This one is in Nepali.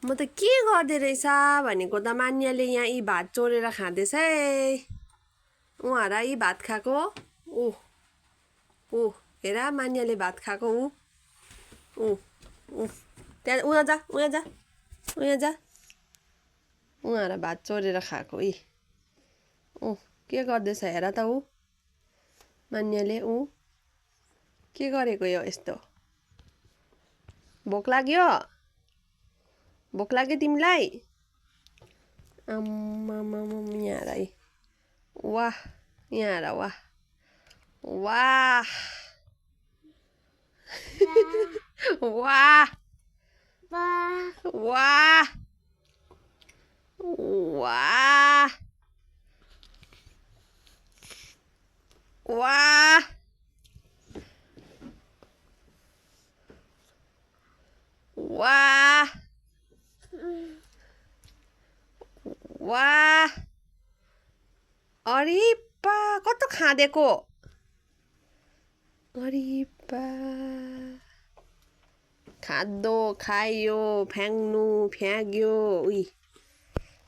म त के गर्दै रहेछ भनेको त मान्यले यहाँ यी भात चोरेर खाँदैछ है। उहाँ यी भात खाएको ऊ ऊ हेर मान्यले भात खाएको ऊ ऊ ऊ त्यहाँ उहाँ जा उहाँ जा उहाँ जा उहाँ भात चोरेर खाएको यी ऊ के गर्दैछ हेर त ऊ मान्यले ऊ के गरेको यो यस्तो भोक लाग्यो तिमीलाई यहाँ हेर वाह यहाँ हेर वाह वाह वाह वाह वाह वाह वाह वाह अरे पा कस्तो खाँदेको अरे पा खाँदो खायो फ्याङ्नु फ्याँक्यो उही